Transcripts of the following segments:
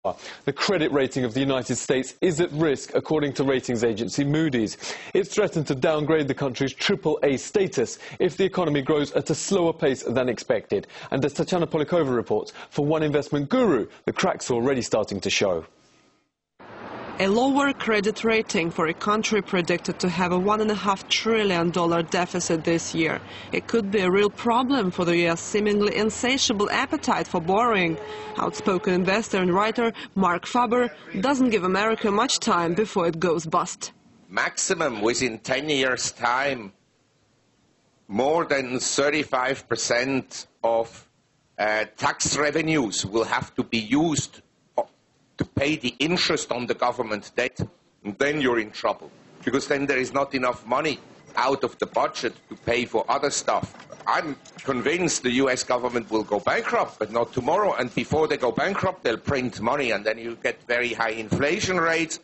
The credit rating of the United States is at risk, according to ratings agency Moody's. It's threatened to downgrade the country's AAA status if the economy grows at a slower pace than expected. And as Tatiana Polikova reports, for one investment guru, the cracks are already starting to show. A lower credit rating for a country predicted to have a $1.5 trillion deficit this year. It could be a real problem for the U.S. seemingly insatiable appetite for borrowing. Outspoken investor and writer Mark Faber doesn't give America much time before it goes bust. Maximum within 10 years' time, more than 35% of tax revenues will have to be used to pay the interest on the government debt, and then you're in trouble, because then there is not enough money out of the budget to pay for other stuff. I'm convinced the US government will go bankrupt, but not tomorrow, and before they go bankrupt, they'll print money, and then you get very high inflation rates,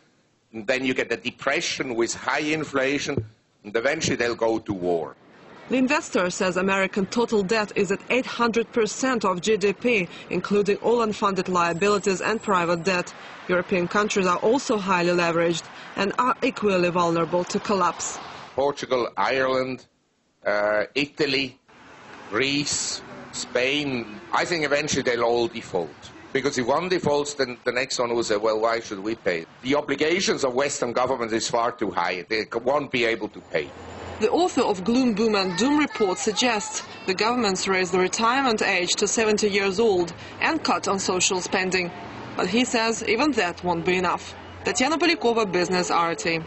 and then you get a depression with high inflation, and eventually they'll go to war. The investor says American total debt is at 800% of GDP, including all unfunded liabilities and private debt. European countries are also highly leveraged and are equally vulnerable to collapse. Portugal, Ireland, Italy, Greece, Spain, I think eventually they'll all default. Because if one defaults, then the next one will say, well, why should we pay? The obligations of Western governments is far too high. They won't be able to pay. The author of Gloom, Boom and Doom report suggests the governments raise the retirement age to 70 years old and cut on social spending. But he says even that won't be enough. Tatiana Polikova, Business RT.